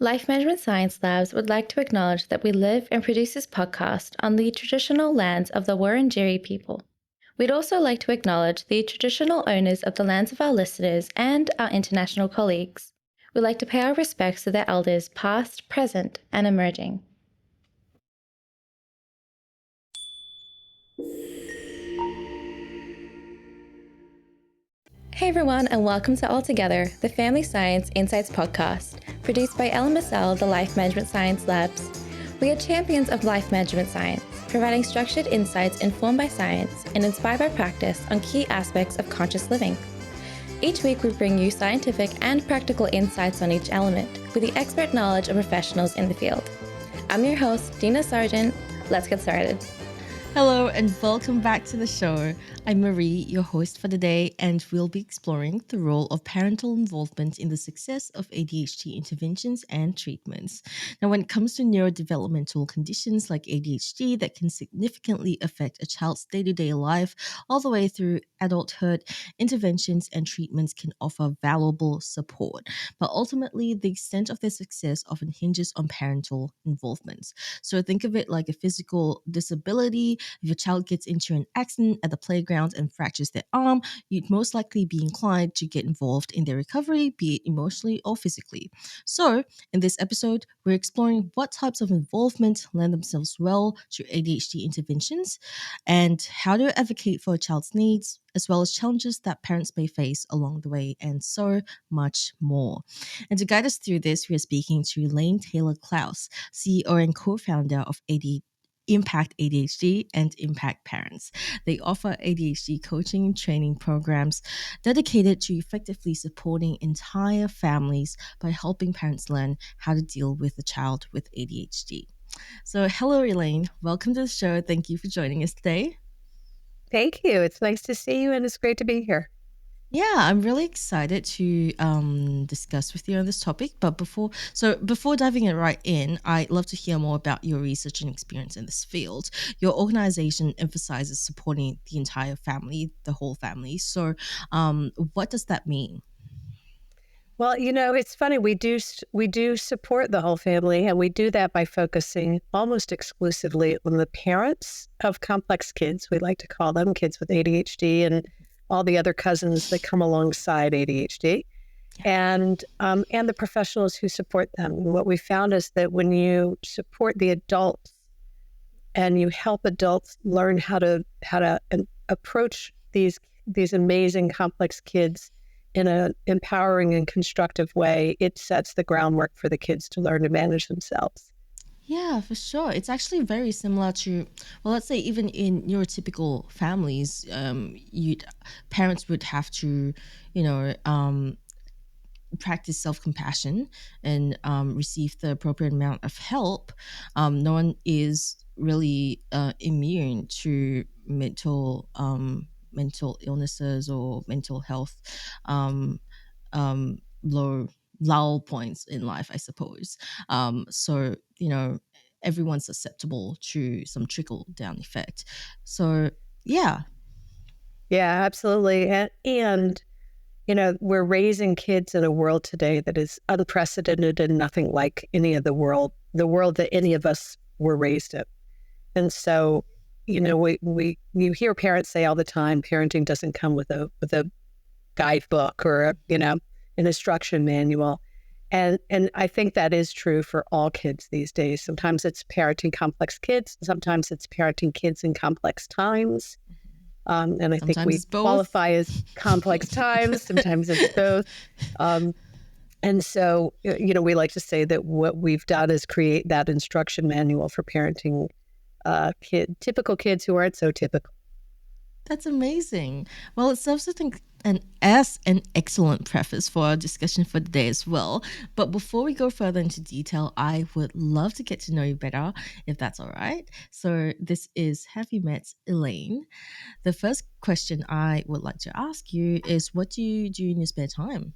Life Management Science Labs would like to acknowledge that we live and produce this podcast on the traditional lands of the Wurundjeri people. We'd also like to acknowledge the traditional owners of the lands of our listeners and our international colleagues. We'd like to pay our respects to their elders past, present, and emerging. Hey everyone, and welcome to All Together, the Family Science Insights podcast, produced by Ellen Massell, the Life Management Science Labs. We are champions of life management science, providing structured insights informed by science and inspired by practice on key aspects of conscious living. Each week we bring you scientific and practical insights on each element, with the expert knowledge of professionals in the field. I'm your host, Dina Sargent. Let's get started. Hello and welcome back to the show. I'm Marie, your host for the day, and we'll be exploring the role of parental involvement in the success of ADHD interventions and treatments. Now, when it comes to neurodevelopmental conditions like ADHD that can significantly affect a child's day-to-day life all the way through adulthood, interventions and treatments can offer valuable support. But ultimately, the extent of their success often hinges on parental involvement. So think of it like a physical disability. If a child gets into an accident at the playground and fractures their arm, you'd most likely be inclined to get involved in their recovery, be it emotionally or physically. So, in this episode, we're exploring what types of involvement lend themselves well to ADHD interventions and how to advocate for a child's needs, as well as challenges that parents may face along the way, and so much more. And to guide us through this, we are speaking to Elaine Taylor-Klaus, CEO and co-founder of ImpactADHD and ImpactParents. They offer ADHD coaching and training programs dedicated to effectively supporting entire families by helping parents learn how to deal with a child with ADHD. So, hello, Elaine. Welcome to the show. Thank you for joining us today. Thank you. It's nice to see you, and it's great to be here. Yeah, I'm really excited to discuss with you on this topic. But before diving it right in, I'd love to hear more about your research and experience in this field. Your organization emphasizes supporting the entire family, the whole family. So, what does that mean? Well, it's funny. We do support the whole family, and we do that by focusing almost exclusively on the parents of complex kids. We like to call them kids with ADHD and all the other cousins that come alongside ADHD, and the professionals who support them. And what we found is that when you support the adults and you help adults learn how to approach these amazing complex kids in an empowering and constructive way, it sets the groundwork for the kids to learn to manage themselves. Yeah, for sure. It's actually very similar to, well, let's say even in neurotypical families, parents would have to, practice self-compassion and receive the appropriate amount of help. No one is really immune to mental illnesses or mental health um, lull points in life, I suppose. So, everyone's susceptible to some trickle down effect. So, yeah. Yeah, absolutely. And we're raising kids in a world today that is unprecedented and nothing like any of the world that any of us were raised in. And so, you hear parents say all the time, parenting doesn't come with a guidebook or an instruction manual. And I think that is true for all kids these days. Sometimes it's parenting complex kids. Sometimes it's parenting kids in complex times. And I think we qualify as complex times. Sometimes it's both. And so, we like to say that what we've done is create that instruction manual for parenting typical kids who aren't so typical. That's amazing. Well, it serves as an excellent preface for our discussion for today as well. But before we go further into detail, I would love to get to know you better, if that's all right. So this is Have You Met Elaine? The first question I would like to ask you is, what do you do in your spare time?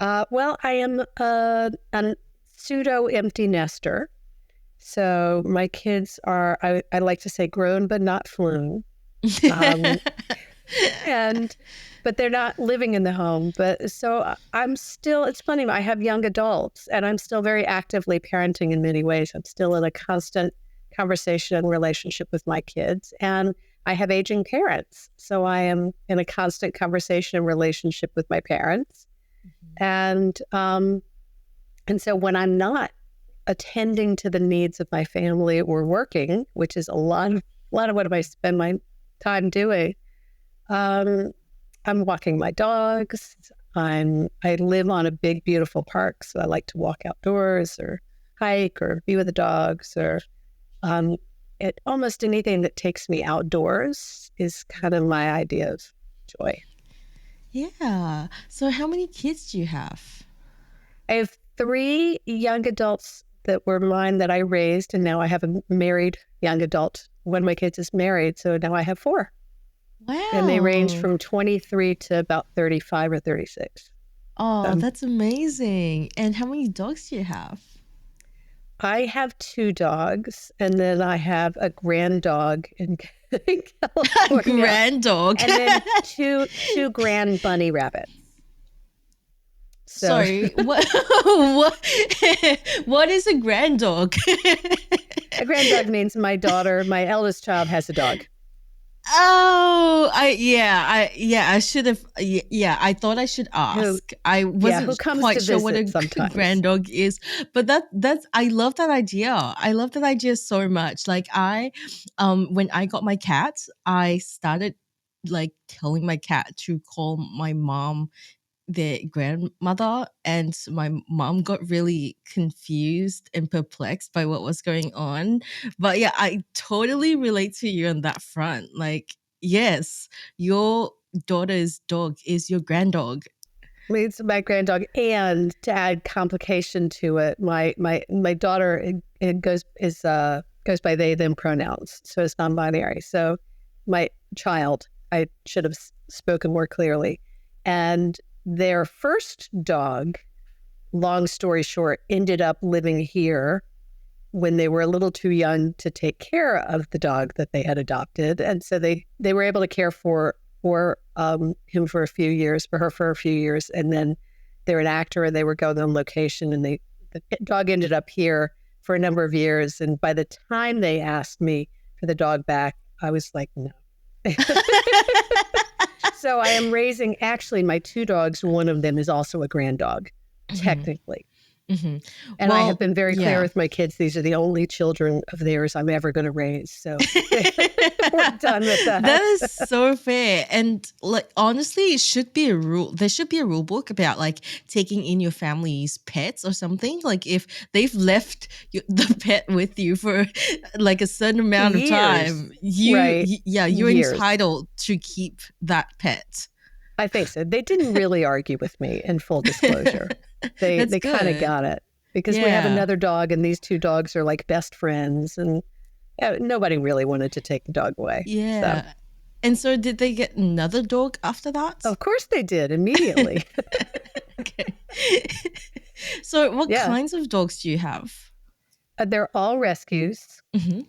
Well, I am a pseudo empty nester. So my kids are, I like to say, grown but not flown. But they're not living in the home. But so I'm still, it's funny, I have young adults and I'm still very actively parenting in many ways. I'm still in a constant conversation and relationship with my kids. And I have aging parents. So I am in a constant conversation and relationship with my parents. And so when I'm not attending to the needs of my family or working, which is a lot of what I spend my time doing, I'm walking my dogs. I live on a big, beautiful park, so I like to walk outdoors or hike or be with the dogs, or almost anything that takes me outdoors is kind of my idea of joy. Yeah. So how many kids do you have? I have 3 young adults that were mine that I raised, and now I have a married young adult. One of my kids is married, so now I have 4. Wow. And they range from 23 to about 35 or 36. Oh, that's amazing. And how many dogs do you have? I have 2 dogs, and then I have a grand dog in California. Grand dog. And then two grand bunny rabbits. So. Sorry, what is a grand dog? A grand dog means my eldest child has a dog. Oh, I should have. Yeah, I thought I should ask. I wasn't quite sure what a grand dog is, but I love that idea. I love that idea so much. Like when I got my cat, I started like telling my cat to call my mom their grandmother, and my mom got really confused and perplexed by what was going on. But yeah, I totally relate to you on that front. Like, yes, your daughter's dog is your granddog. It's my granddog, and to add complication to it, my daughter goes by they them pronouns, so it's non-binary. So my child, I should have spoken more clearly, and their first dog, long story short, ended up living here when they were a little too young to take care of the dog that they had adopted. And so they were able to care for him for a few years, for her for a few years. And then they're an actor and they were going on location, and the dog ended up here for a number of years. And by the time they asked me for the dog back, I was like, no. So I am raising, actually, my 2 dogs. One of them is also a grand dog, technically. Mm-hmm. And I have been very clear with my kids, these are the only children of theirs I'm ever going to raise. So we're done with that. That is so fair. And like, honestly, it should be a rule. There should be a rule book about like taking in your family's pets or something. Like if they've left the pet with you for like a certain amount of time, you're entitled to keep that pet. I think so. They didn't really argue with me, in full disclosure. They kind of got it, because we have another dog, and these 2 dogs are like best friends, and nobody really wanted to take the dog away. Yeah. So. And so did they get another dog after that? Of course they did, immediately. Okay. So what kinds of dogs do you have? They're all rescues,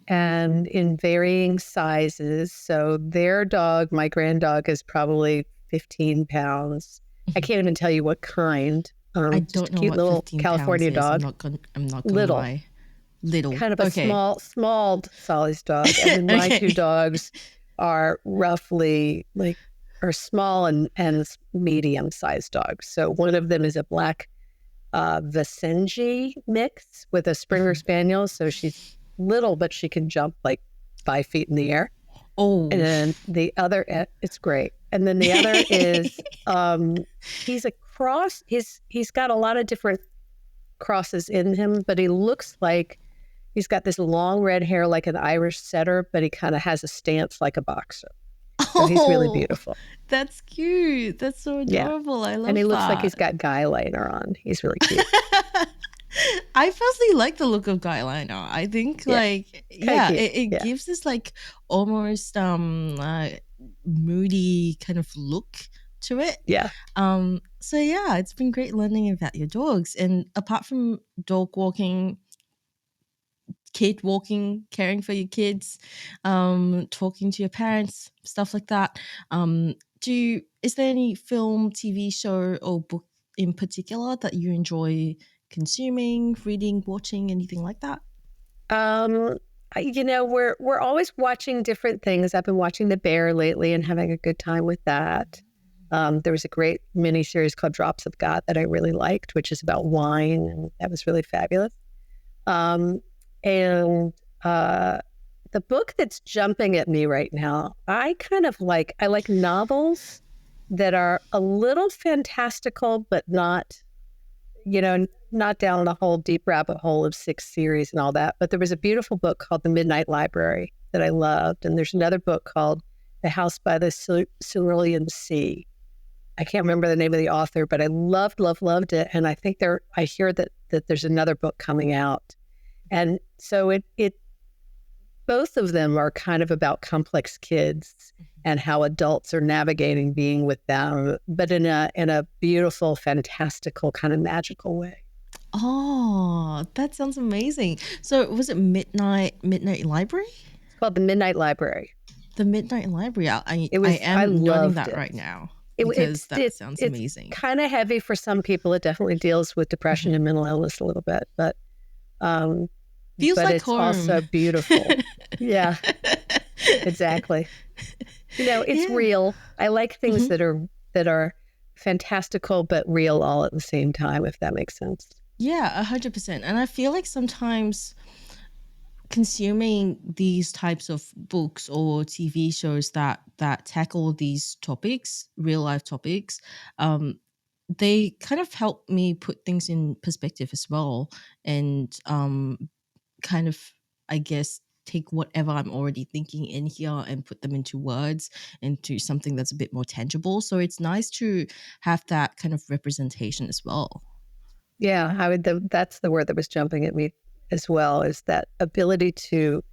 and in varying sizes. So their dog, my grand dog, is probably 15 pounds. I can't even tell you what kind. I don't know cute what little 15 California pounds dog. Is. I'm not gonna lie. Little. Kind of a small size dog. And then my 2 dogs are roughly are small and medium sized dogs. So one of them is a black Visenji mix with a Springer Spaniel. So she's little, but she can jump like 5 feet in the air. Oh. And then the other, it's great. And then the other is, he's a cross. He's got a lot of different crosses in him, but he looks like he's got this long red hair like an Irish setter, but he kind of has a stance like a boxer. So he's really beautiful. That's cute. That's so adorable. I love that. And he looks like he's got guy liner on. He's really cute. I personally like the look of guy liner. I think it gives this like almost moody kind of look to it. Yeah. So yeah, it's been great learning about your dogs. And apart from dog walking, kid walking, caring for your kids, talking to your parents, stuff like that. Is there any film, TV show, or book in particular that you enjoy consuming, reading, watching, anything like that? We're always watching different things. I've been watching The Bear lately and having a good time with that. There was a great miniseries called Drops of God that I really liked, which is about wine, and that was really fabulous. And the book that's jumping at me right now, I like novels that are a little fantastical, but not down the whole deep rabbit hole of 6 series and all that. But there was a beautiful book called The Midnight Library that I loved. And there's another book called The House by the Cerulean Sea. I can't remember the name of the author, but I loved it. And I think I hear that there's another book coming out. And so both of them are kind of about complex kids and how adults are navigating being with them, but in a beautiful, fantastical, kind of magical way. Oh, that sounds amazing. So was it Midnight Library? It's called The Midnight Library. The Midnight Library. I am learning that right now because that sounds amazing. It's kind of heavy for some people. It definitely deals with depression and mental illness a little bit, but feels like it's home. Also beautiful. Yeah, exactly. It's real. I like things that are fantastical but real all at the same time, if that makes sense. Yeah, 100%. And I feel like sometimes consuming these types of books or TV shows that tackle these topics, real life topics, they kind of help me put things in perspective as well, and kind of, I guess, take whatever I'm already thinking in here and put them into words, into something that's a bit more tangible. So it's nice to have that kind of representation as well. Yeah, that's the word that was jumping at me as well, is that ability to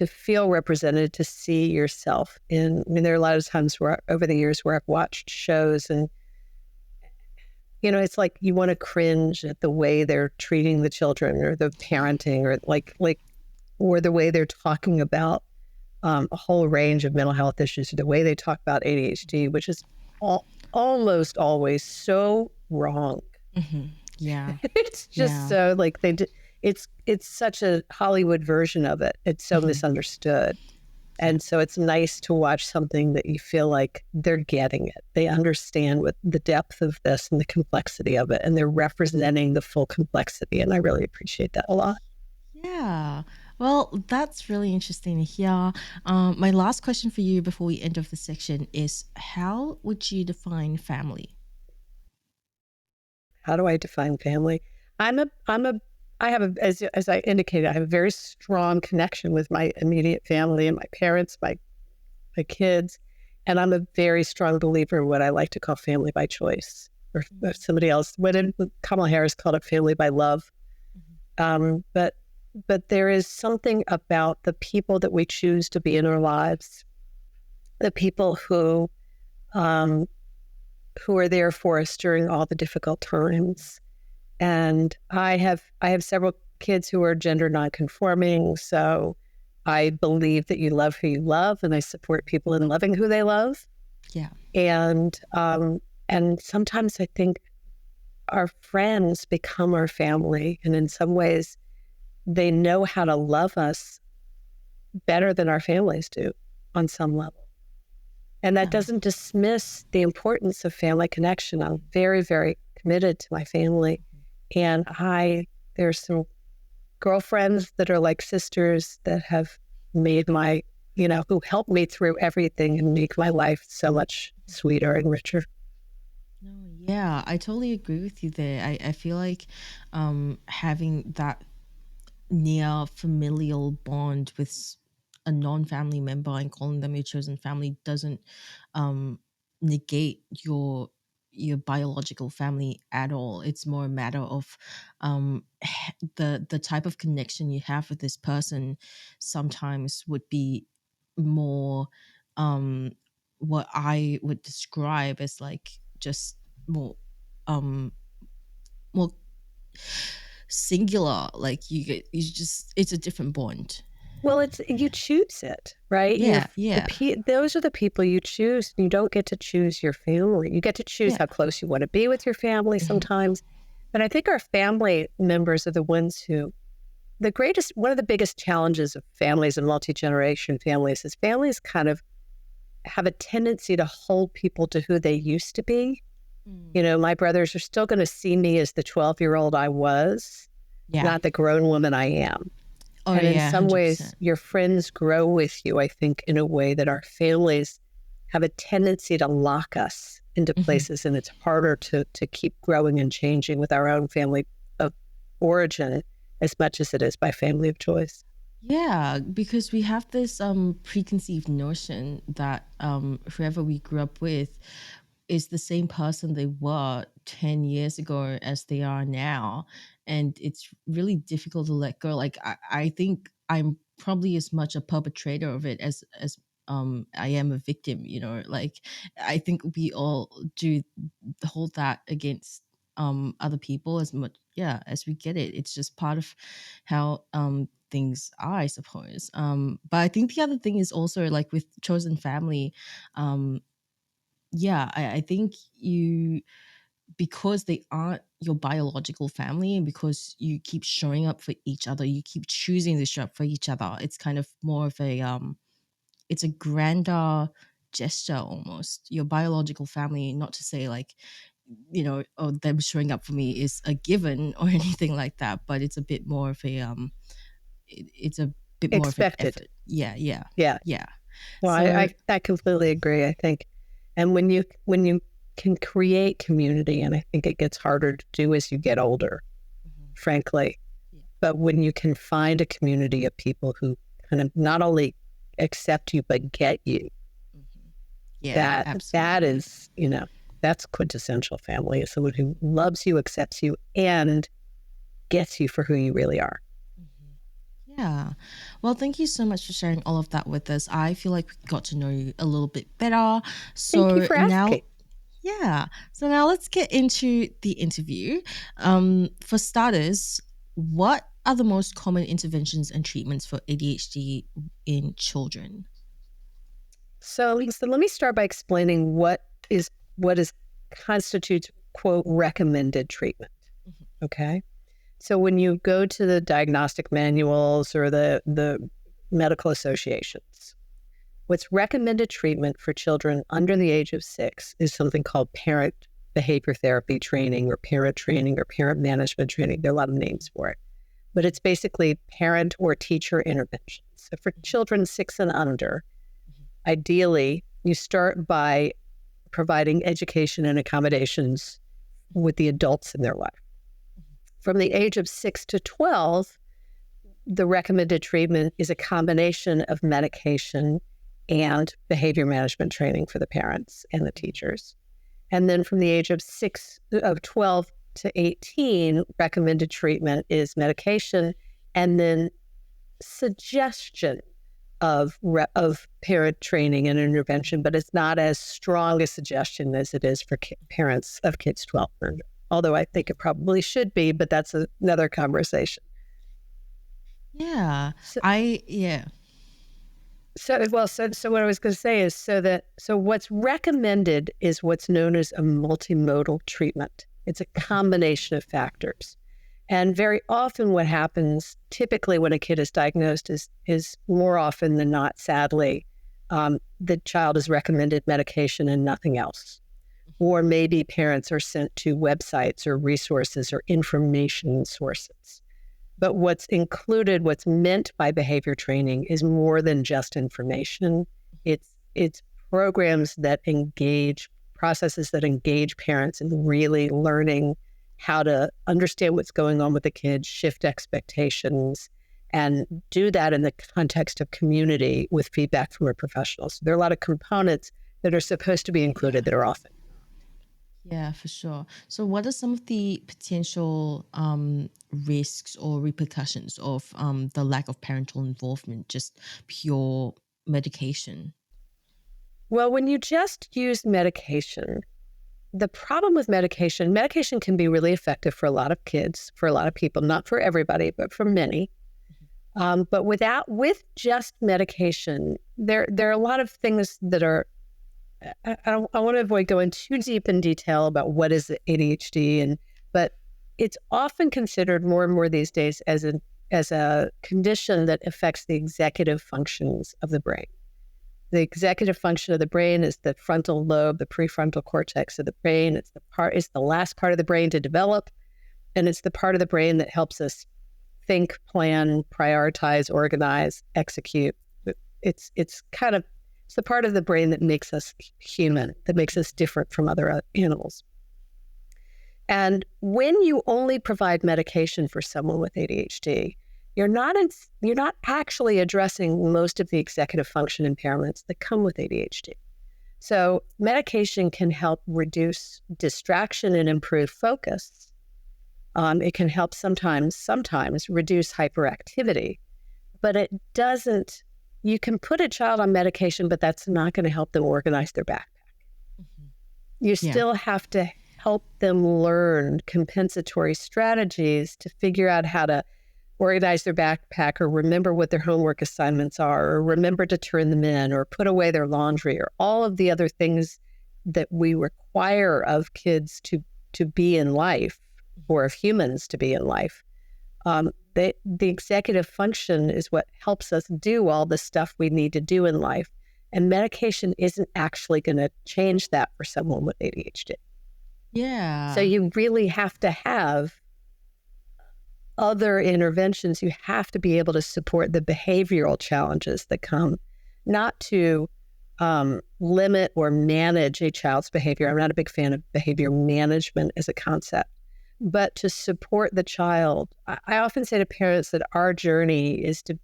feel represented, to see yourself in. I mean, there are a lot of times over the years where I've watched shows and, it's like you want to cringe at the way they're treating the children or the parenting or or the way they're talking about a whole range of mental health issues, or the way they talk about ADHD, which is almost always so wrong. Mm-hmm. Yeah. It's just so it's such a Hollywood version of it. It's so misunderstood. And so it's nice to watch something that you feel like they're getting it. They understand what the depth of this and the complexity of it, and they're representing the full complexity. And I really appreciate that a lot. Yeah. Well, that's really interesting to hear. My last question for you before we end off the section is, how would you define family? How do I define family? As I indicated, I have a very strong connection with my immediate family and my parents, my kids, and I'm a very strong believer in what I like to call family by choice, or somebody else. Kamala Harris called it family by love. But there is something about the people that we choose to be in our lives, the people who are there for us during all the difficult times. And I have several kids who are gender nonconforming, so I believe that you love who you love, and I support people in loving who they love. Yeah. And sometimes I think our friends become our family, and in some ways they know how to love us better than our families do on some level. And that doesn't dismiss the importance of family connection. I'm very, very committed to my family. And there's some girlfriends that are like sisters that have made who helped me through everything and make my life so much sweeter and richer. No, yeah, I totally agree with you there. I feel like having that near familial bond with a non-family member and calling them your chosen family doesn't negate your biological family at all. It's more a matter of the type of connection you have with this person sometimes would be more what I would describe as like just more more singular. Like it's a different bond. Well, you choose it, right? Yeah, Those are the people you choose. You don't get to choose your family. You get to choose how close you want to be with your family sometimes. But I think our family members are the ones who, one of the biggest challenges of families and multi-generation families is families kind of have a tendency to hold people to who they used to be. My brothers are still going to see me as the 12-year-old I was, not the grown woman I am. Oh, and in some 100%. ways, your friends grow with you, I think, in a way that our families have a tendency to lock us into places, and it's harder to keep growing and changing with our own family of origin as much as it is by family of choice. Yeah, because we have this preconceived notion that whoever we grew up with is the same person they were 10 years ago as they are now. And it's really difficult to let go. Like, I think I'm probably as much a perpetrator of it as I am a victim, like I think we all do hold that against other people as much as we get it. It's just part of how things are, I suppose. But I think the other thing is also like with chosen family, I think because they aren't your biological family, and because you keep showing up for each other, you keep choosing to show up for each other, it's kind of more of a it's a grander gesture almost. Your biological family, not to say like, them showing up for me is a given or anything like that, but it's a bit more of a it's a bit more Expected. of an effort. Yeah. Well, So, I completely agree, I think. And when you can create community, and I think it gets harder to do as you get older, frankly, but when you can find a community of people who kind of not only accept you but get you, that is, that's quintessential family, is someone who loves you, accepts you, and gets you for who you really are. Yeah. Well, thank you so much for sharing all of that with us. I feel like we got to know you a little bit better. So Thank you for asking. So now let's get into the interview. For starters, what are the most common interventions and treatments for ADHD in children? So let me start by explaining what constitutes, quote, recommended treatment. Okay. So when you go to the diagnostic manuals or the medical associations, what's recommended treatment for children under the age of 6 is something called parent behavior therapy training or parent management training. There are a lot of names for it, but it's basically parent or teacher interventions. So for children 6 and under, ideally, you start by providing education and accommodations with the adults in their life. From the age of 6 to 12, the recommended treatment is a combination of medication and behavior management training for the parents and the teachers. And then from the age of 12 to 18, recommended treatment is medication and then suggestion of parent training and intervention, but it's not as strong a suggestion as it is for parents of kids 12 or under. Although I think it probably should be, but that's another conversation. Yeah. So what I was going to say is so what's recommended is what's known as a multimodal treatment. It's a combination of factors. And very often what happens, typically when a kid is diagnosed, is more often than not, sadly, the child is recommended medication and nothing else. Or maybe parents are sent to websites or resources or information sources. But what's meant by behavior training is more than just information. It's programs that processes that engage parents in really learning how to understand what's going on with the kids, shift expectations, and do that in the context of community with feedback from a professional. So there are a lot of components that are supposed to be included that are often. Yeah, for sure. So what are some of the potential risks or repercussions of the lack of parental involvement, just pure medication? Well, when you just use medication, the problem with medication can be really effective for a lot of kids, for a lot of people, not for everybody, but for many. But with just medication, there are a lot of things that are, I want to avoid going too deep in detail about what is ADHD, but it's often considered more and more these days as a condition that affects the executive functions of the brain. The executive function of the brain is the frontal lobe, the prefrontal cortex of the brain. It's the last part of the brain to develop, and it's the part of the brain that helps us think, plan, prioritize, organize, execute. It's the part of the brain that makes us human, that makes us different from other animals. And when you only provide medication for someone with ADHD, you're not actually addressing most of the executive function impairments that come with ADHD. So medication can help reduce distraction and improve focus. It can help sometimes reduce hyperactivity, but it doesn't. You can put a child on medication, but that's not going to help them organize their backpack. You still have to help them learn compensatory strategies to figure out how to organize their backpack, or remember what their homework assignments are, or remember to turn them in, or put away their laundry, or all of the other things that we require of kids to be in life, or of humans to be in life. The executive function is what helps us do all the stuff we need to do in life. And medication isn't actually going to change that for someone with ADHD. Yeah. So you really have to have other interventions. You have to be able to support the behavioral challenges that come, not to limit or manage a child's behavior. I'm not a big fan of behavior management as a concept, but to support the child. I often say to parents that our journey is to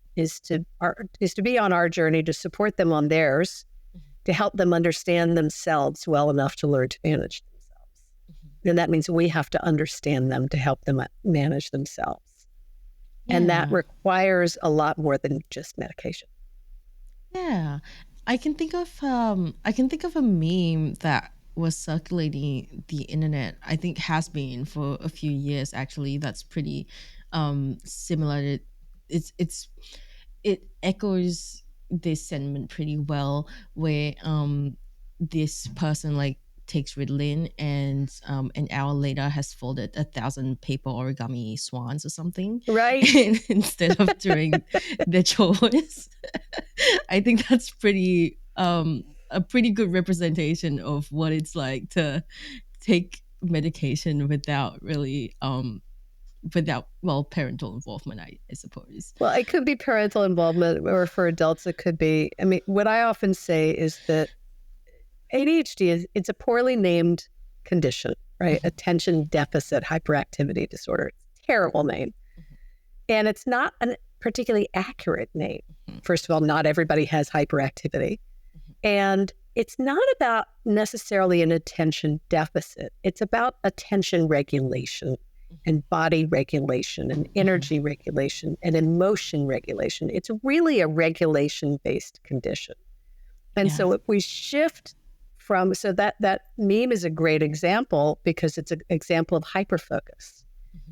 be on our journey to support them on theirs, to help them understand themselves well enough to learn to manage themselves. And that means we have to understand them to help them manage themselves. Yeah. And that requires a lot more than just medication. Yeah. I can think of a meme that was circulating the internet, I think has been for a few years actually, that's pretty similar. It echoes this sentiment pretty well, where this person like takes Ritalin and an hour later has folded 1,000 paper origami swans or something, right? Instead of doing their chores. I think that's a pretty good representation of what it's like to take medication without really parental involvement, I suppose. Well, it could be parental involvement, or for adults it could be, I mean, what I often say is that ADHD it's a poorly named condition, right? Attention deficit hyperactivity disorder. It's a terrible name. And it's not a particularly accurate name. First of all, not everybody has hyperactivity. And it's not about necessarily an attention deficit. It's about attention regulation and body regulation and energy regulation and emotion regulation. It's really a regulation-based condition. And so if we shift so that meme is a great example because it's an example of hyperfocus.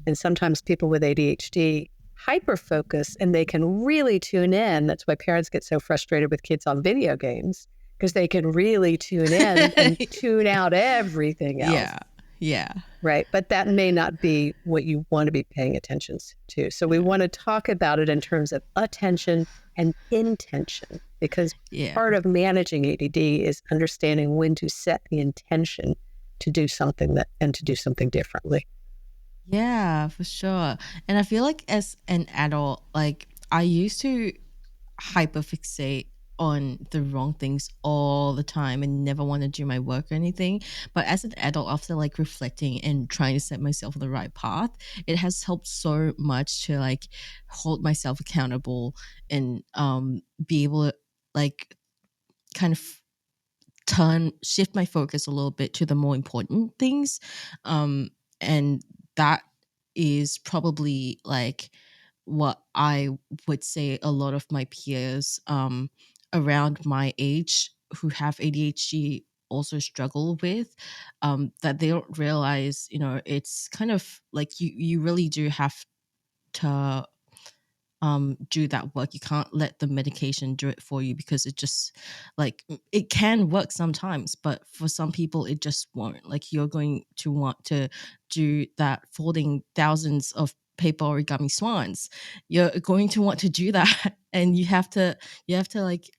And sometimes people with ADHD hyperfocus and they can really tune in. That's why parents get so frustrated with kids on video games, because they can really tune in and tune out everything else. Yeah. Right. But that may not be what you want to be paying attention to. So we want to talk about it in terms of attention and intention, because part of managing ADD is understanding when to set the intention to do something and to do something differently. Yeah, for sure. And I feel like as an adult, like I used to hyperfixate on the wrong things all the time and never want to do my work or anything. But as an adult, after like reflecting and trying to set myself on the right path, it has helped so much to like hold myself accountable and be able to like kind of shift my focus a little bit to the more important things. And that is probably like what I would say a lot of my peers around my age who have ADHD also struggle with, that they don't realize, it's kind of like you really do have to do that work. You can't let the medication do it for you, because it just, like, it can work sometimes, but for some people it just won't. Like, you're going to want to do that folding thousands of paper origami swans. You're going to want to do that and you have to like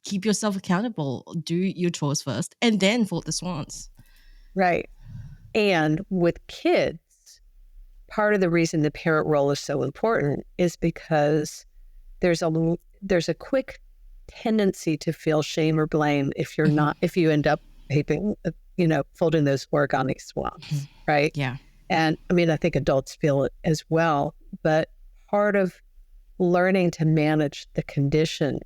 keep yourself accountable. Do your chores first and then fold the swans. Right. And with kids, part of the reason the parent role is so important is because there's a quick tendency to feel shame or blame if you're not, if you end up folding those origami swans, right? Yeah. And I mean, I think adults feel it as well, but part of learning to manage the condition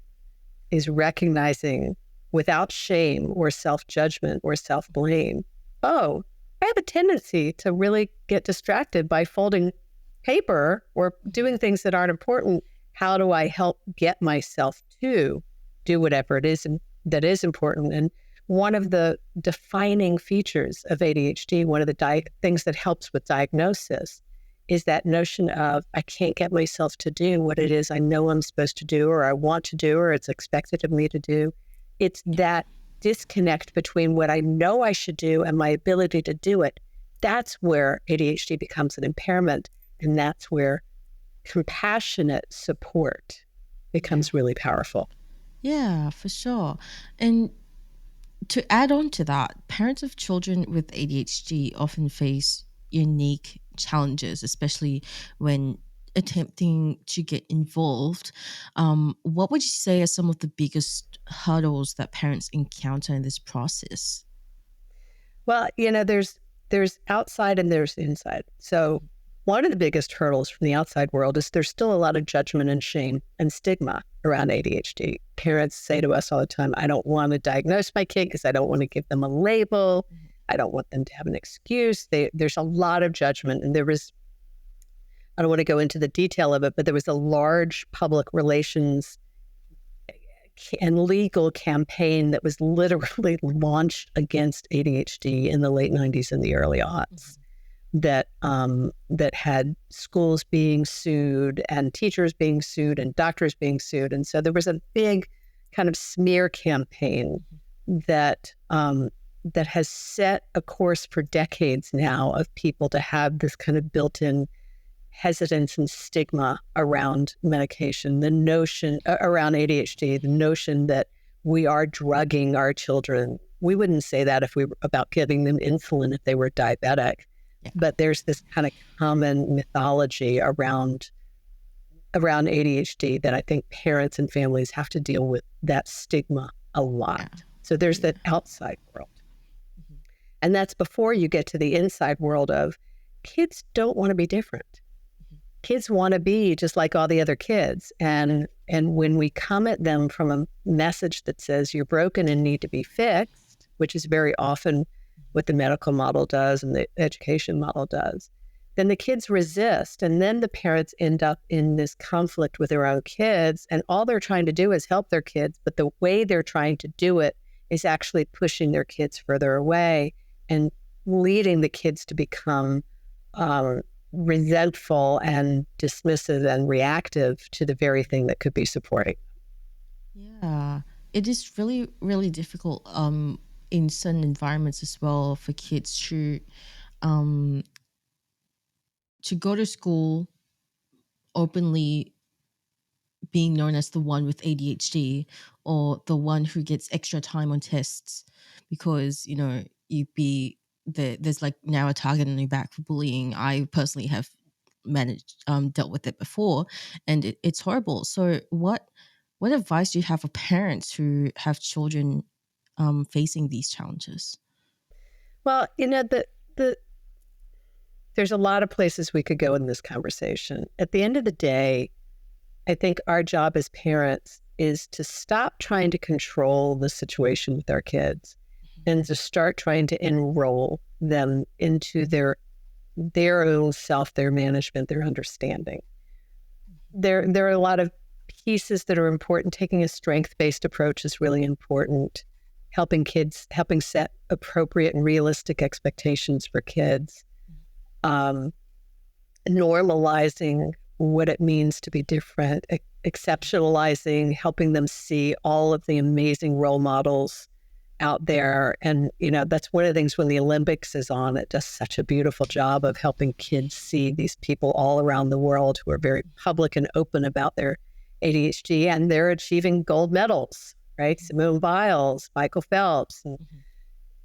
is recognizing without shame or self-judgment or self-blame, oh, I have a tendency to really get distracted by folding paper or doing things that aren't important. How do I help get myself to do whatever it is that is important? And one of the defining features of ADHD, one of the things that helps with diagnosis, is that notion of I can't get myself to do what it is I know I'm supposed to do, or I want to do, or it's expected of me to do. It's that disconnect between what I know I should do and my ability to do it. That's where ADHD becomes an impairment, and that's where compassionate support becomes really powerful. Yeah, for sure. And to add on to that, parents of children with ADHD often face unique challenges, especially when attempting to get involved. What would you say are some of the biggest hurdles that parents encounter in this process? Well, there's outside and there's inside. So one of the biggest hurdles from the outside world is there's still a lot of judgment and shame and stigma around ADHD. Parents say to us all the time, I don't want to diagnose my kid because I don't want to give them a label. I don't want them to have an excuse. There's a lot of judgment. And I don't want to go into the detail of it, but there was a large public relations and legal campaign that was literally launched against ADHD in the late 90s and the early aughts. That had schools being sued and teachers being sued and doctors being sued. And so there was a big kind of smear campaign that has set a course for decades now of people to have this kind of built-in hesitance and stigma around medication, the notion around ADHD, the notion that we are drugging our children. We wouldn't say that if we were about giving them insulin if they were diabetic. But there's this kind of common mythology around ADHD that I think parents and families have to deal with that stigma a lot. Yeah. So there's that outside world. Mm-hmm. And that's before you get to the inside world of kids don't want to be different. Mm-hmm. Kids want to be just like all the other kids. And when we come at them from a message that says you're broken and need to be fixed, which is very often what the medical model does and the education model does, then the kids resist. And then the parents end up in this conflict with their own kids. And all they're trying to do is help their kids. But the way they're trying to do it is actually pushing their kids further away and leading the kids to become resentful and dismissive and reactive to the very thing that could be supporting. Yeah, it is really, really difficult in certain environments as well for kids to go to school openly being known as the one with ADHD or the one who gets extra time on tests, because there's like now a target on your back for bullying. I personally have dealt with it before, and it's horrible. So what advice do you have for parents who have children facing these challenges? Well, there's a lot of places we could go in this conversation. At the end of the day, I think our job as parents is to stop trying to control the situation with our kids and to start trying to enroll them into their own self, their management, their understanding. There are a lot of pieces that are important. Taking a strength-based approach is really important. helping set appropriate and realistic expectations for kids, normalizing what it means to be different, exceptionalizing, helping them see all of the amazing role models out there. And, that's one of the things when the Olympics is on, it does such a beautiful job of helping kids see these people all around the world who are very public and open about their ADHD, and they're achieving gold medals, right? Simone Biles, Michael Phelps, and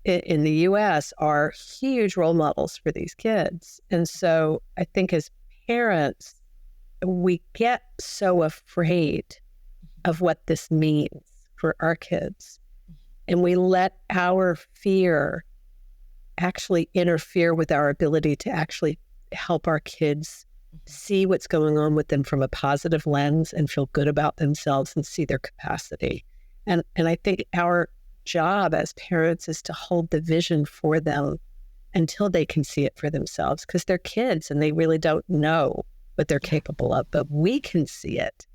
in the US are huge role models for these kids. And so I think as parents, we get so afraid of what this means for our kids. And we let our fear actually interfere with our ability to actually help our kids see what's going on with them from a positive lens and feel good about themselves and see their capacity. And I think our job as parents is to hold the vision for them until they can see it for themselves, because they're kids and they really don't know what they're capable of, but we can see it.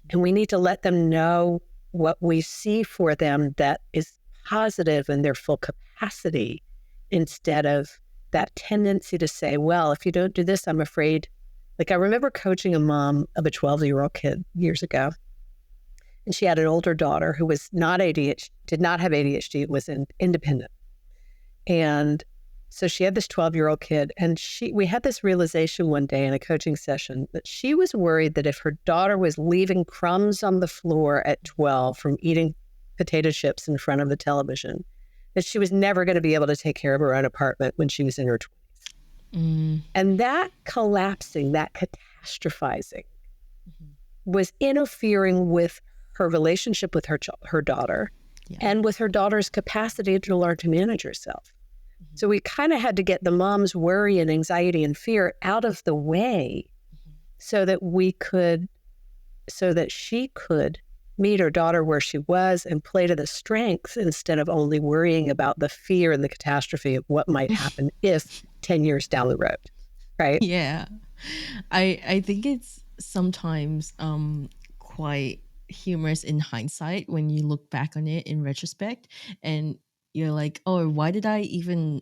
And we need to let them know what we see for them that is positive in their full capacity, instead of that tendency to say, well, if you don't do this, I'm afraid. Like, I remember coaching a mom of a 12-year-old kid years ago, and she had an older daughter who was not ADHD, did not have ADHD, was independent. And so she had this 12-year-old kid, and we had this realization one day in a coaching session that she was worried that if her daughter was leaving crumbs on the floor at 12 from eating potato chips in front of the television, that she was never going to be able to take care of her own apartment when she was in her 20s. And that collapsing, that catastrophizing was interfering with her relationship with her daughter and with her daughter's capacity to learn to manage herself. So we kind of had to get the mom's worry and anxiety and fear out of the way so that she could meet her daughter where she was and play to the strengths, instead of only worrying about the fear and the catastrophe of what might happen if 10 years down the road, right? Yeah. I think it's sometimes quite humorous in hindsight when you look back on it in retrospect, and you're like, oh, why did I even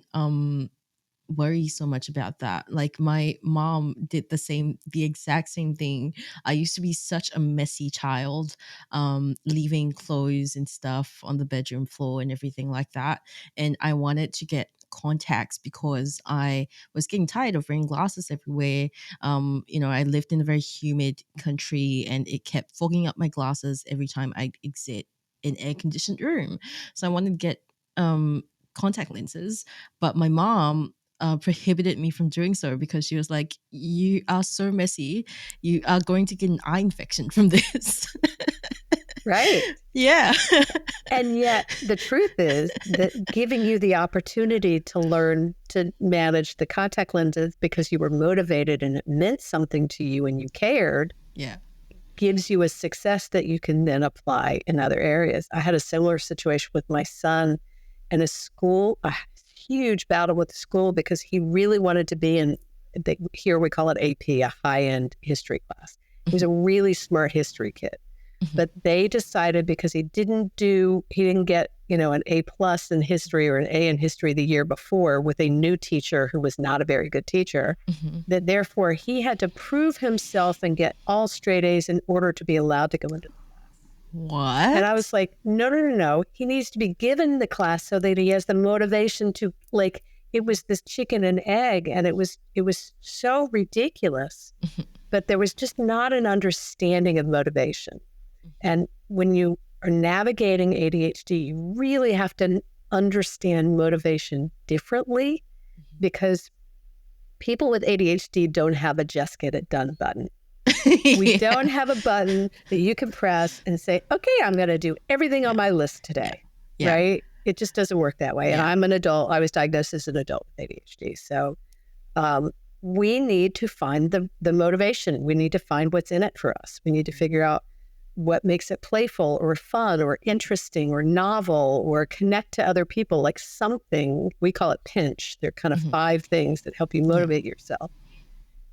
worry so much about that? Like, my mom did the exact same thing. I used to be such a messy child, leaving clothes and stuff on the bedroom floor and everything like that. And I wanted to get contacts because I was getting tired of wearing glasses everywhere. I lived in a very humid country, and it kept fogging up my glasses every time I'd exit an air-conditioned room. So I wanted to get contact lenses, but my mom prohibited me from doing so because she was like, you are so messy, you are going to get an eye infection from this. Right. Yeah. And yet the truth is that giving you the opportunity to learn to manage the contact lenses because you were motivated and it meant something to you and you cared, gives you a success that you can then apply in other areas. I had a similar situation with my son in a school, a huge battle with the school because he really wanted to be in, here we call it AP, a high-end history class. He was a really smart history kid. But they decided, because he didn't get, an A+ in history or an A in history the year before with a new teacher who was not a very good teacher, that therefore he had to prove himself and get all straight A's in order to be allowed to go into the class. What? And I was like, no. He needs to be given the class so that he has the motivation to, like, it was this chicken and egg, and it was so ridiculous. But there was just not an understanding of motivation. And when you are navigating ADHD, you really have to understand motivation differently, because people with ADHD don't have a just get it done button. We don't have a button that you can press and say, okay, I'm going to do everything on my list today, right? It just doesn't work that way. And I'm an adult. I was diagnosed as an adult with ADHD. So we need to find the motivation. We need to find what's in it for us. We need to figure out what makes it playful or fun or interesting or novel or connect to other people, like something, we call it pinch. They're kind of 5 things that help you motivate yourself.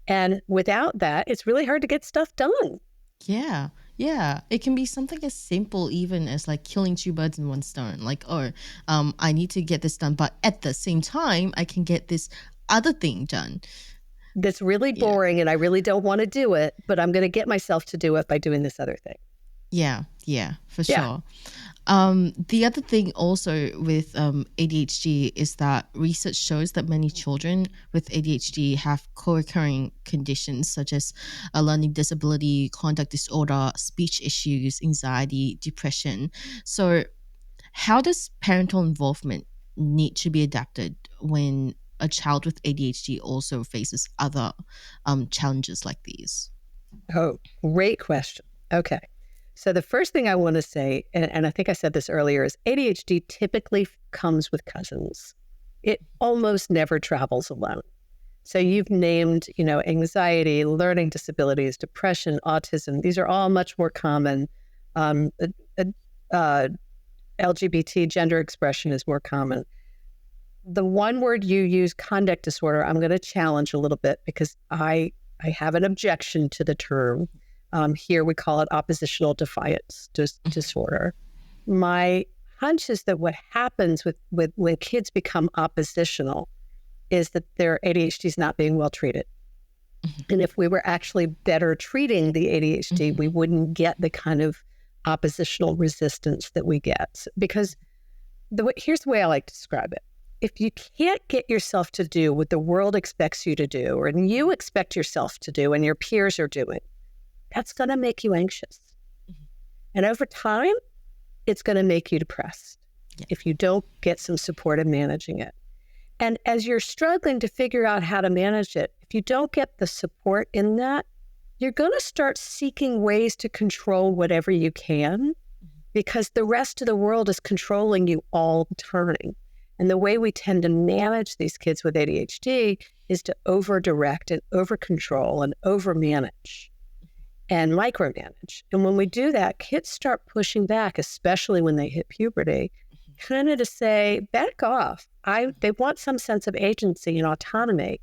And without that, it's really hard to get stuff done. Yeah. Yeah, it can be something as simple even as like killing two birds in one stone. Like, I need to get this done, but at the same time, I can get this other thing done. That's really Yeah. boring and I really don't want to do it, but I'm going to get myself to do it by doing this other thing. Yeah, for Yeah. sure. The other thing also with ADHD is that research shows that many children with ADHD have co-occurring conditions such as a learning disability, conduct disorder, speech issues, anxiety, depression. So how does parental involvement need to be adapted when a child with ADHD also faces other challenges like these? Oh, great question. Okay. So the first thing I want to say, and I think I said this earlier, is ADHD typically comes with cousins. It almost never travels alone. So you've named, anxiety, learning disabilities, depression, autism. These are all much more common. LGBT gender expression is more common. The one word you use, conduct disorder, I'm going to challenge a little bit because I have an objection to the term. Here we call it oppositional defiance disorder. My hunch is that what happens with when kids become oppositional is that their ADHD is not being well treated. And if we were actually better treating the ADHD, we wouldn't get the kind of oppositional resistance that we get. Because here's the way I like to describe it. If you can't get yourself to do what the world expects you to do, or you expect yourself to do and your peers are doing, that's going to make you anxious. And over time, it's going to make you depressed if you don't get some support in managing it. And as you're struggling to figure out how to manage it, if you don't get the support in that, you're going to start seeking ways to control whatever you can because the rest of the world is controlling you all the time. And the way we tend to manage these kids with ADHD is to over-direct and over-control and over-manage and micromanage. And when we do that, kids start pushing back, especially when they hit puberty, kind of to say, back off. They want some sense of agency and autonomy.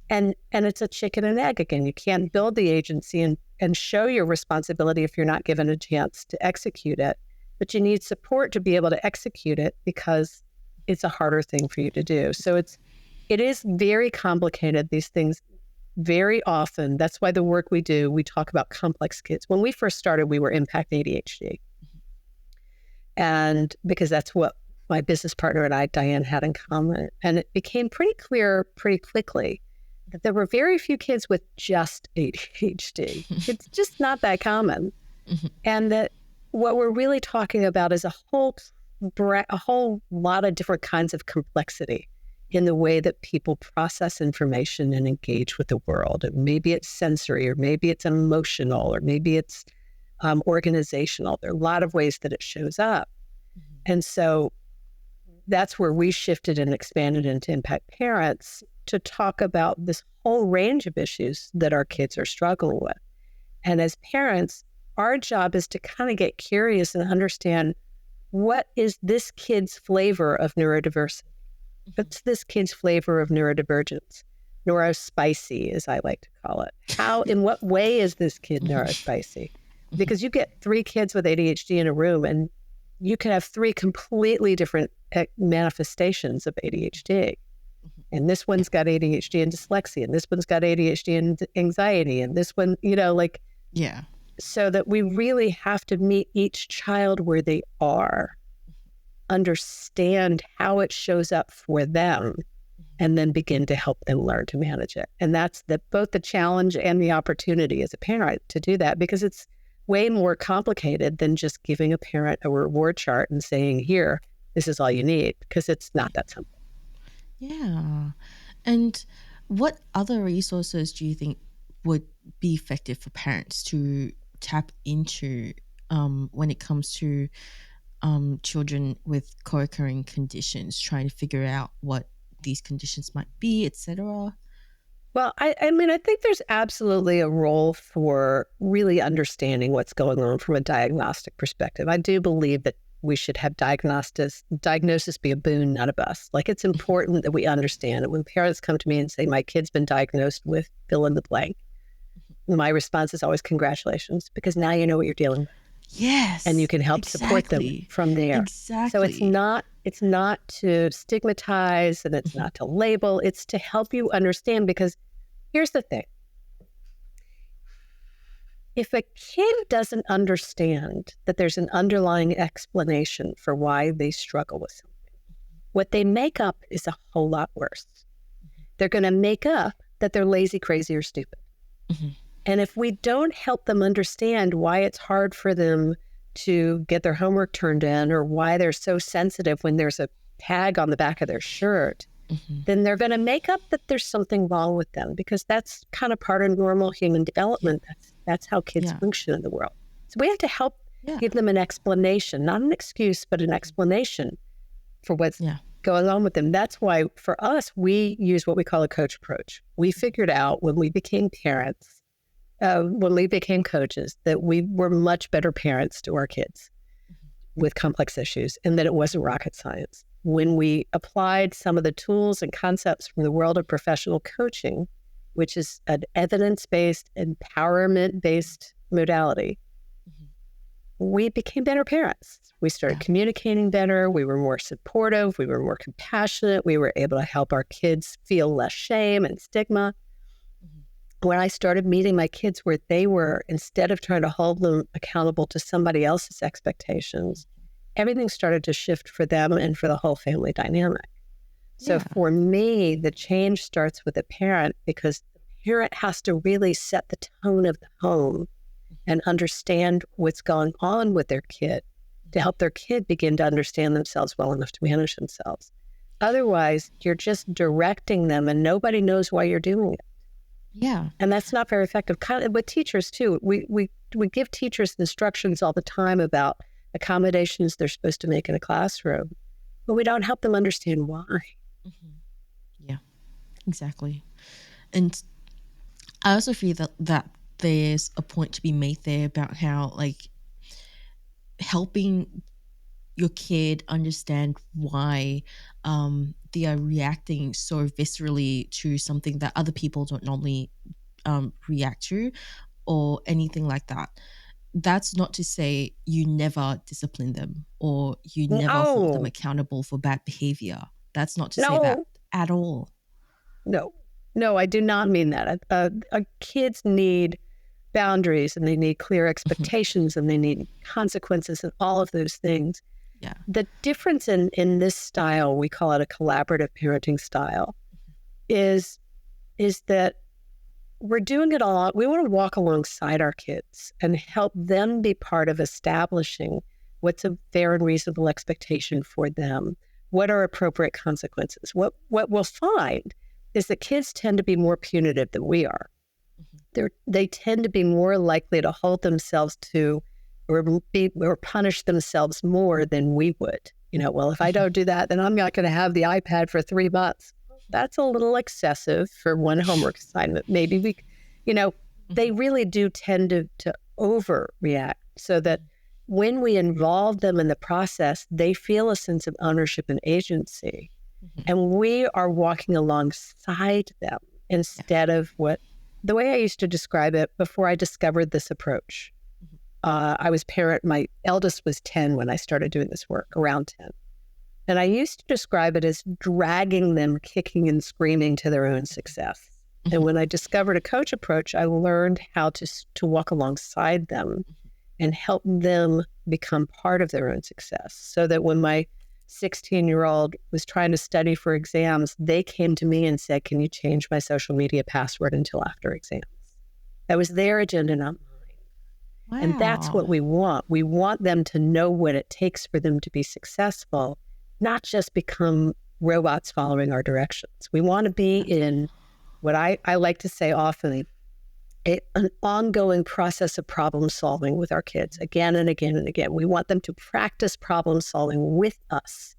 And it's a chicken and egg again. You can't build the agency and show your responsibility if you're not given a chance to execute it. But you need support to be able to execute it because it's a harder thing for you to do. So it is very complicated, these things. Very often, that's why the work we do, we talk about complex kids. When we first started, we were ImpactADHD. And because that's what my business partner and I, Diane, had in common. And it became pretty clear pretty quickly that there were very few kids with just ADHD. It's just not that common. And that what we're really talking about is a whole lot of different kinds of complexity in the way that people process information and engage with the world. And maybe it's sensory, or maybe it's emotional, or maybe it's organizational. There are a lot of ways that it shows up. And so that's where we shifted and expanded into ImpactParents to talk about this whole range of issues that our kids are struggling with. And as parents, our job is to kind of get curious and understand, what is this kid's flavor of neurodiversity? What's this kid's flavor of neurodivergence? Neurospicy, as I like to call it. In what way is this kid neurospicy? Because you get 3 kids with ADHD in a room and you can have 3 completely different manifestations of ADHD. And this one's got ADHD and dyslexia, and this one's got ADHD and anxiety, and this one, Yeah. So that we really have to meet each child where they are, understand how it shows up for them, and then begin to help them learn to manage it. And that's both the challenge and the opportunity as a parent to do that, because it's way more complicated than just giving a parent a reward chart and saying, here, this is all you need, because it's not that simple. Yeah. And what other resources do you think would be effective for parents to tap into when it comes to children with co-occurring conditions, trying to figure out what these conditions might be, etc.? Well, I mean, I think there's absolutely a role for really understanding what's going on from a diagnostic perspective. I do believe that we should have diagnosis be a boon, not a bust. Like, it's important that we understand it. When parents come to me and say, my kid's been diagnosed with fill in the blank, my response is always congratulations, because now you know what you're dealing with. Yes. And you can help support them from there. Exactly. So it's not to stigmatize, and it's not to label, it's to help you understand, because here's the thing. If a kid doesn't understand that there's an underlying explanation for why they struggle with something, what they make up is a whole lot worse. They're going to make up that they're lazy, crazy, or stupid. And if we don't help them understand why it's hard for them to get their homework turned in, or why they're so sensitive when there's a tag on the back of their shirt, then they're going to make up that there's something wrong with them, because that's kind of part of normal human development. That's how kids function in the world. So we have to help give them an explanation, not an excuse, but an explanation for what's going on with them. That's why for us, we use what we call a coach approach. We figured out when we became parents, when we became coaches, that we were much better parents to our kids with complex issues, and that it wasn't rocket science. When we applied some of the tools and concepts from the world of professional coaching, which is an evidence-based, empowerment-based modality, we became better parents. We started communicating better. We were more supportive. We were more compassionate. We were able to help our kids feel less shame and stigma. When I started meeting my kids where they were, instead of trying to hold them accountable to somebody else's expectations, everything started to shift for them and for the whole family dynamic. So for me, the change starts with the parent, because the parent has to really set the tone of the home and understand what's going on with their kid to help their kid begin to understand themselves well enough to manage themselves. Otherwise, you're just directing them and nobody knows why you're doing it. Yeah. And that's not very effective. Kind of with teachers too. We give teachers instructions all the time about accommodations they're supposed to make in a classroom, but we don't help them understand why. Yeah, exactly. And I also feel that there's a point to be made there about how, like, helping your kid understand why they are reacting so viscerally to something that other people don't normally react to, or anything like that. That's not to say you never discipline them or you never hold them accountable for bad behavior. That's not to say that at all. No, I do not mean that. Kids need boundaries, and they need clear expectations, and they need consequences, and all of those things. Yeah. The difference in this style, we call it a collaborative parenting style, is that we're doing it all. We want to walk alongside our kids and help them be part of establishing what's a fair and reasonable expectation for them. What are appropriate consequences? What we'll find is that kids tend to be more punitive than we are. They tend to be more likely to hold themselves to or punish themselves more than we would. Well, if I don't do that, then I'm not going to have the iPad for 3 months. That's a little excessive for one homework assignment. Maybe they really do tend to overreact, so that when we involve them in the process, they feel a sense of ownership and agency. And we are walking alongside them instead of the way I used to describe it before I discovered this approach. I was my eldest was 10 when I started doing this work, around 10. And I used to describe it as dragging them kicking and screaming to their own success. And when I discovered a coach approach, I learned how to walk alongside them and help them become part of their own success. So that when my 16-year-old was trying to study for exams, they came to me and said, "Can you change my social media password until after exams?" That was their agenda, not mine. Wow. And that's what we want. We want them to know what it takes for them to be successful, not just become robots following our directions. We want to be in what I like to say often, an ongoing process of problem solving with our kids again and again and again. We want them to practice problem solving with us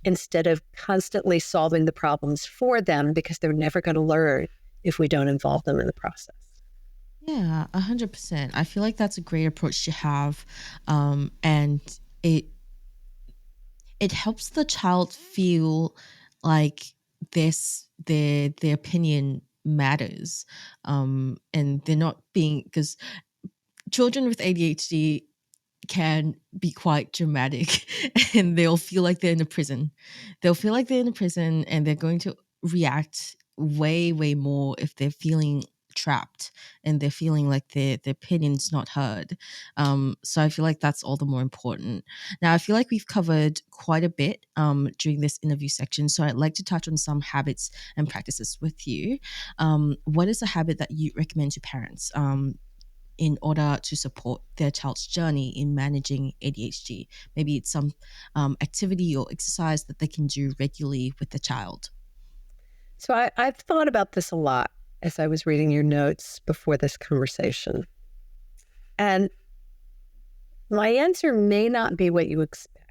instead of constantly solving the problems for them, because they're never going to learn if we don't involve them in the process. Yeah, 100%. I feel like that's a great approach to have, and it helps the child feel like their opinion matters, and they're not being, because children with ADHD can be quite dramatic and they'll feel like they're in a prison. They'll feel like they're in a prison and they're going to react way, way more if they're feeling trapped and they're feeling like their opinion's not heard. So I feel like that's all the more important. Now, I feel like we've covered quite a bit during this interview section. So I'd like to touch on some habits and practices with you. What is a habit that you recommend to parents in order to support their child's journey in managing ADHD? Maybe it's some activity or exercise that they can do regularly with the child. So I've thought about this a lot as I was reading your notes before this conversation. And my answer may not be what you expect.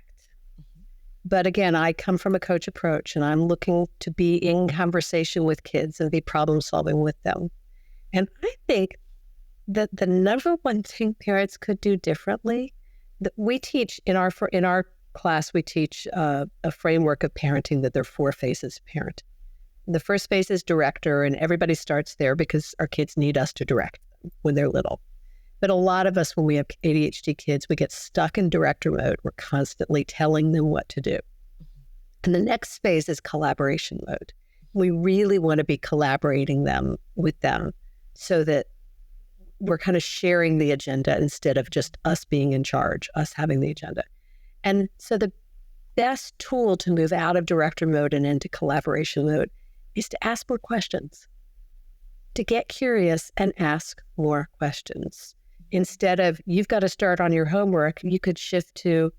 But again, I come from a coach approach and I'm looking to be in conversation with kids and be problem solving with them. And I think that the number one thing parents could do differently, that we teach in our class, we teach a framework of parenting, that there are 4 phases of parenting. The first phase is director, and everybody starts there because our kids need us to direct them when they're little. But a lot of us, when we have ADHD kids, we get stuck in director mode. We're constantly telling them what to do. And the next phase is collaboration mode. We really want to be collaborating with them so that we're kind of sharing the agenda instead of just us being in charge, us having the agenda. And so the best tool to move out of director mode and into collaboration mode is to ask more questions, to get curious and ask more questions. Instead of, you've got to start on your homework, you could shift to,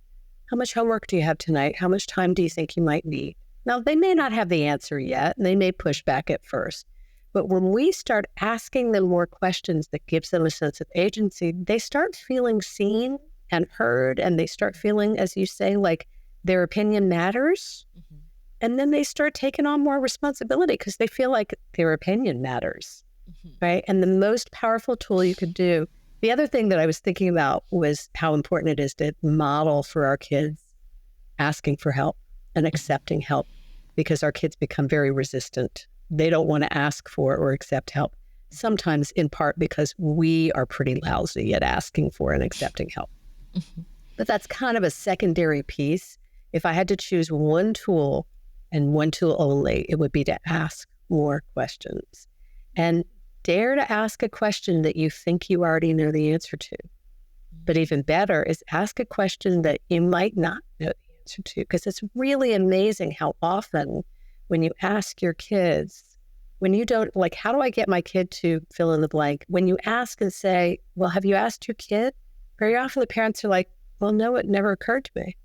how much homework do you have tonight? How much time do you think you might need? Now, they may not have the answer yet, and they may push back at first. But when we start asking them more questions that gives them a sense of agency, they start feeling seen and heard, and they start feeling, as you say, like their opinion matters. Mm-hmm. And then they start taking on more responsibility because they feel like their opinion matters, right? And the most powerful tool you could do, the other thing that I was thinking about was how important it is to model for our kids asking for help and accepting help, because our kids become very resistant. They don't want to ask for or accept help, sometimes in part because we are pretty lousy at asking for and accepting help. Mm-hmm. But that's kind of a secondary piece. If I had to choose one tool and one tool only, it would be to ask more questions. And dare to ask a question that you think you already know the answer to. But even better is ask a question that you might not know the answer to, because it's really amazing how often when you ask your kids, when you don't, like, how do I get my kid to fill in the blank? When you ask and say, well, have you asked your kid? Very often the parents are like, well, no, it never occurred to me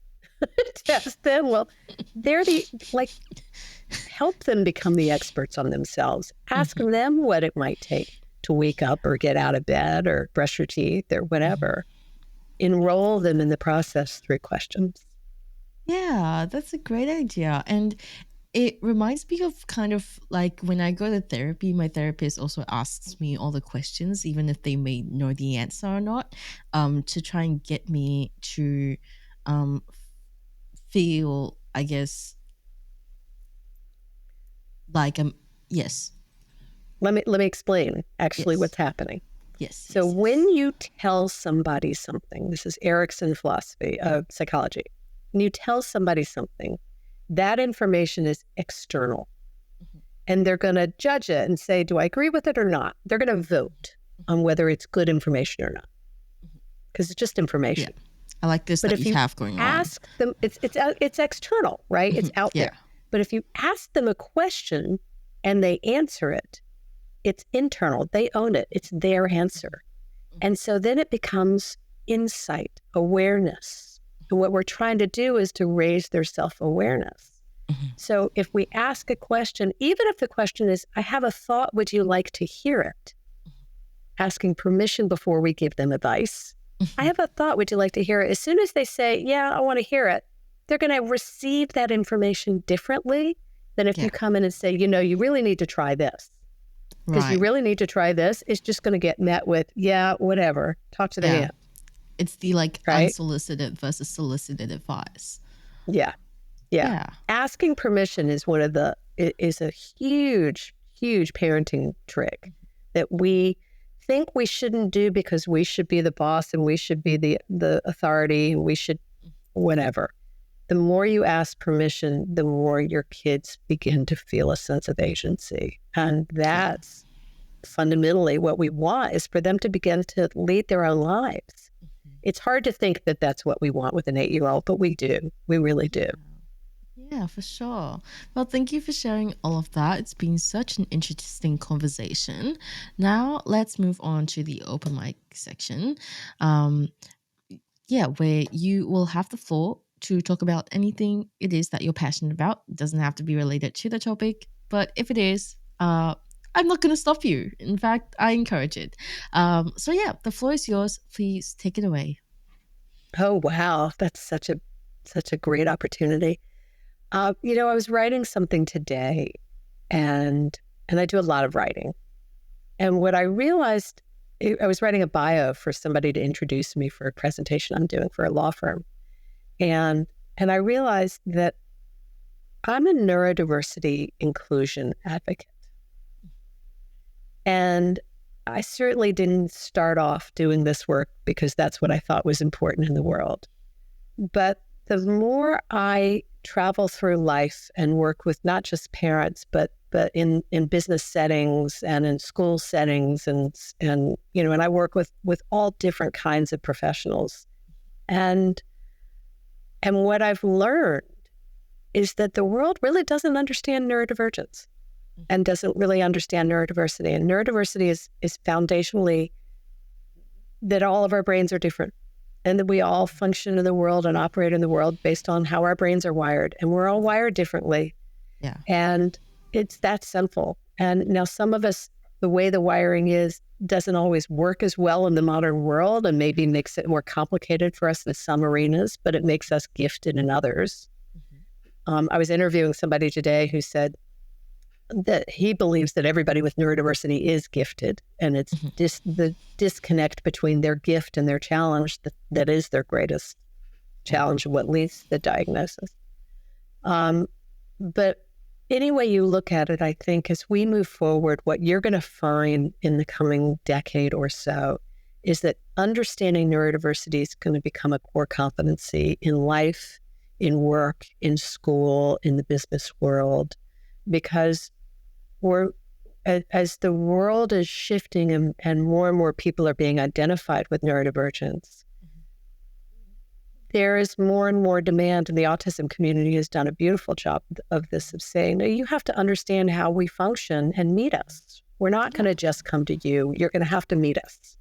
to ask them. Well, help them become the experts on themselves. Ask them what it might take to wake up or get out of bed or brush your teeth or whatever. Enroll them in the process through questions. Yeah, that's a great idea. And it reminds me of kind of like when I go to therapy, my therapist also asks me all the questions, even if they may know the answer or not, to try and get me to feel, I guess, like yes. Let me explain actually what's happening. Yes. So when you tell somebody something, this is Erickson's philosophy of psychology, when you tell somebody something, that information is external. Mm-hmm. And they're going to judge it and say, do I agree with it or not? They're going to vote on whether it's good information or not, because it's just information. Yeah. I like this, but that you have going on. Ask them, it's external, right? It's out there. But if you ask them a question and they answer it, it's internal. They own it. It's their answer. And so then it becomes insight, awareness. And what we're trying to do is to raise their self-awareness. Mm-hmm. So if we ask a question, even if the question is, I have a thought, would you like to hear it? Asking permission before we give them advice. Mm-hmm. I have a thought, would you like to hear it? As soon as they say, yeah, I want to hear it, they're going to receive that information differently than if you come in and say, you really need to try this. Because you really need to try this. It's just going to get met with, whatever. Talk to the hand. It's the unsolicited versus solicited advice. Yeah. Asking permission is is a huge huge parenting trick that we think we shouldn't do because we should be the boss and we should be the authority and we should whatever. The more you ask permission, the more your kids begin to feel a sense of agency. And that's fundamentally what we want, is for them to begin to lead their own lives. It's hard to think that that's what we want with an 8-year-old, but we do. We really do. Yeah, for sure. Well, thank you for sharing all of that. It's been such an interesting conversation. Now, let's move on to the open mic section. Where you will have the floor to talk about anything it is that you're passionate about. It doesn't have to be related to the topic, but if it is, I'm not going to stop you. In fact, I encourage it. The floor is yours. Please take it away. Oh, wow. That's such a great opportunity. I was writing something today, and I do a lot of writing. And what I realized, I was writing a bio for somebody to introduce me for a presentation I'm doing for a law firm. And I realized that I'm a neurodiversity inclusion advocate. And I certainly didn't start off doing this work because that's what I thought was important in the world. But the more I travel through life and work with not just parents, but in business settings and in school settings, and I work with all different kinds of professionals. And what I've learned is that the world really doesn't understand neurodivergence and doesn't really understand neurodiversity. And neurodiversity is foundationally that all of our brains are different, and that we all function in the world and operate in the world based on how our brains are wired. And we're all wired differently. Yeah. And it's that simple. And now some of us, the way the wiring is, doesn't always work as well in the modern world, and maybe makes it more complicated for us in some arenas, but it makes us gifted in others. I was interviewing somebody today who said that he believes that everybody with neurodiversity is gifted, and it's the disconnect between their gift and their challenge that is their greatest challenge, what leads to the diagnosis. But any way you look at it, I think as we move forward, what you're going to find in the coming decade or so is that understanding neurodiversity is going to become a core competency in life, in work, in school, in the business world, because as the world is shifting and more people are being identified with neurodivergence, there is more and more demand, and the autism community has done a beautiful job of this, of saying, no, you have to understand how we function and meet us. We're not going to just come to you. You're going to have to meet us.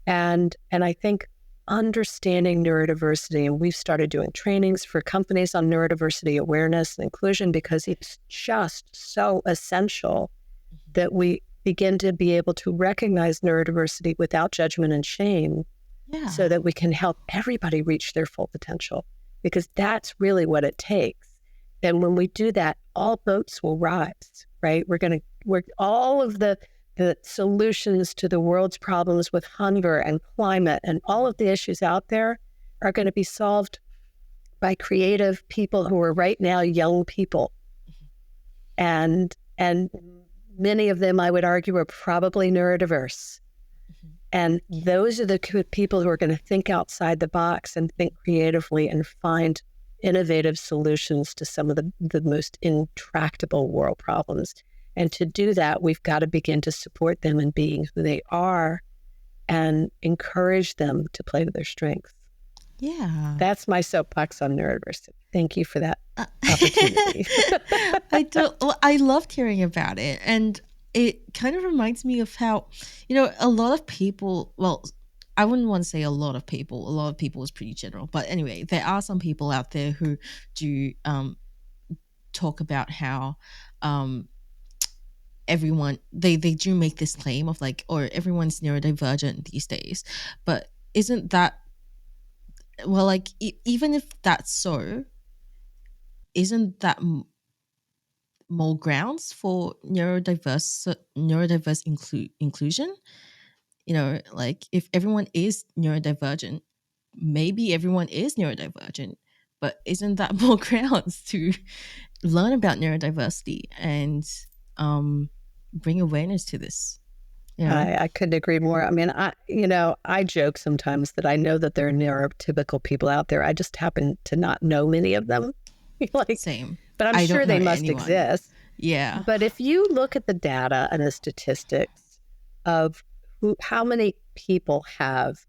And I think understanding neurodiversity, and we've started doing trainings for companies on neurodiversity awareness and inclusion because it's just so essential that we begin to be able to recognize neurodiversity without judgment and shame, so that we can help everybody reach their full potential, because that's really what it takes. And when we do that, all boats will rise, right? We're all of the solutions to the world's problems with hunger and climate and all of the issues out there are going to be solved by creative people who are right now young people. And many of them, I would argue, are probably neurodiverse. And those are the people who are going to think outside the box and think creatively and find innovative solutions to some of the most intractable world problems. And to do that, we've got to begin to support them in being who they are and encourage them to play to their strengths. Yeah. That's my soapbox on neurodiversity. Thank you for that opportunity. I loved hearing about it. And it kind of reminds me of how, a lot of people, well, I wouldn't want to say a lot of people is pretty general, but anyway, there are some people out there who do talk about how everyone, they do make this claim of like, or everyone's neurodivergent these days, but isn't that, well, like, even if that's so, isn't that more grounds for neurodiverse inclusion? Like if everyone is neurodivergent, maybe everyone is neurodivergent, but isn't that more grounds to learn about neurodiversity and bring awareness to this. Yeah. I couldn't agree more. I mean, I joke sometimes that I know that there are neurotypical people out there. I just happen to not know many of them. Same. But I'm sure they must exist. Yeah. But if you look at the data and the statistics of how many people have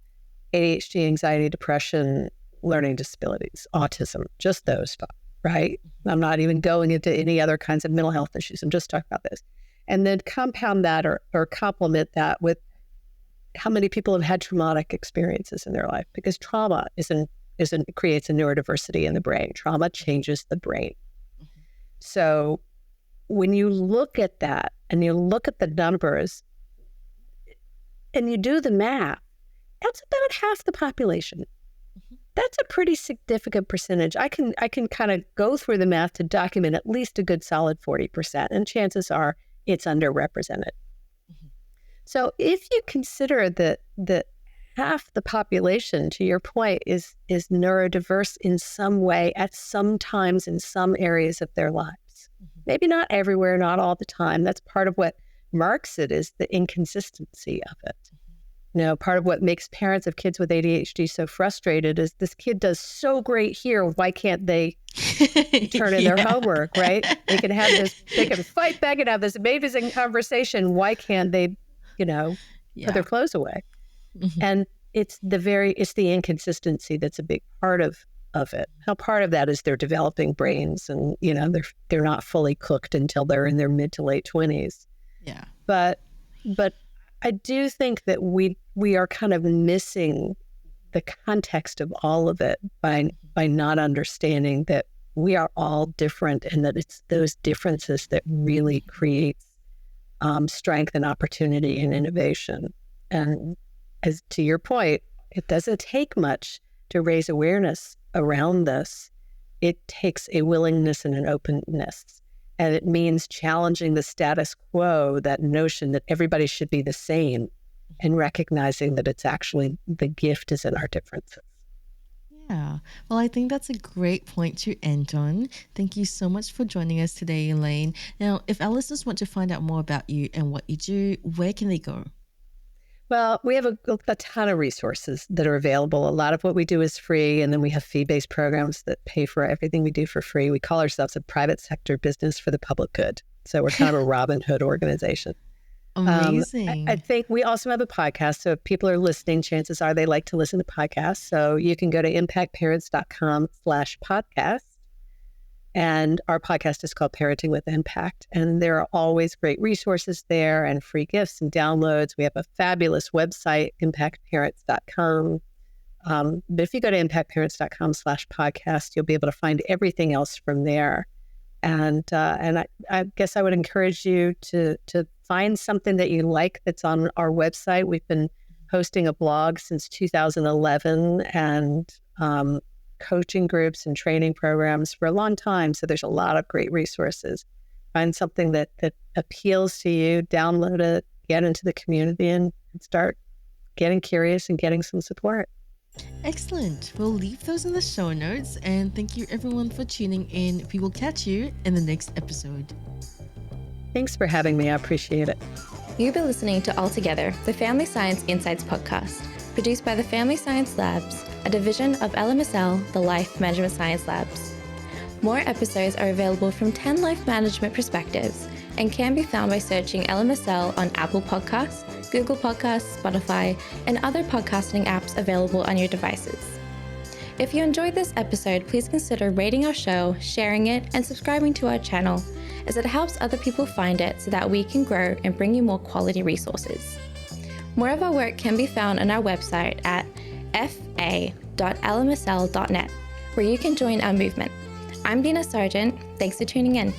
ADHD, anxiety, depression, learning disabilities, autism, just those five, right? I'm not even going into any other kinds of mental health issues. I'm just talking about this. And then compound that or complement that with how many people have had traumatic experiences in their life, because trauma creates a neurodiversity in the brain. Trauma changes the brain. Mm-hmm. So when you look at that and you look at the numbers and you do the math, that's about half the population. Mm-hmm. That's a pretty significant percentage. I can kind of go through the math to document at least a good solid 40%, and chances are it's underrepresented. Mm-hmm. So if you consider that half the population, to your point, is neurodiverse in some way at some times in some areas of their lives, mm-hmm. maybe not everywhere, not all the time. That's part of what marks it, is the inconsistency of it. Mm-hmm. Part of what makes parents of kids with ADHD so frustrated is this kid does so great here. Why can't they turn in their homework, right? They can fight back and have this amazing conversation. Why can't they, put their clothes away? Mm-hmm. And it's the inconsistency that's a big part of it. Now, part of that is their developing brains, and they're not fully cooked until they're in their mid to late 20s. Yeah. But I do think that we are kind of missing the context of all of it by not understanding that we are all different, and that it's those differences that really creates strength and opportunity and innovation. And as to your point, it doesn't take much to raise awareness around this. It takes a willingness and an openness. And it means challenging the status quo, that notion that everybody should be the same, and recognizing that it's actually the gift is in our differences. Yeah. Well, I think that's a great point to end on. Thank you so much for joining us today, Elaine. Now, if our listeners want to find out more about you and what you do, where can they go? Well, we have a ton of resources that are available. A lot of what we do is free, and then we have fee-based programs that pay for everything we do for free. We call ourselves a private sector business for the public good. So we're kind of a Robin Hood organization. Amazing. I think we also have a podcast. So if people are listening, chances are they like to listen to podcasts. So you can go to ImpactParents.com/podcast. And our podcast is called Parenting with Impact. And there are always great resources there and free gifts and downloads. We have a fabulous website, ImpactParents.com. But if you go to ImpactParents.com/podcast, you'll be able to find everything else from there. And I guess I would encourage you to find something that you like that's on our website. We've been hosting a blog since 2011 and coaching groups and training programs for a long time. So there's a lot of great resources. Find something that appeals to you, download it, get into the community, and start getting curious and getting some support. Excellent. We'll leave those in the show notes. And thank you everyone for tuning in. We will catch you in the next episode. Thanks for having me. I appreciate it. You've been listening to Altogether, the Family Science Insights podcast, produced by the Family Science Labs, a division of LMSL, the Life Management Science Labs. More episodes are available from 10 life management perspectives and can be found by searching LMSL on Apple Podcasts, Google Podcasts, Spotify, and other podcasting apps available on your devices. If you enjoyed this episode, please consider rating our show, sharing it, and subscribing to our channel, as it helps other people find it so that we can grow and bring you more quality resources. More of our work can be found on our website at fa.lmsl.net, where you can join our movement. I'm Dina Sargent. Thanks for tuning in.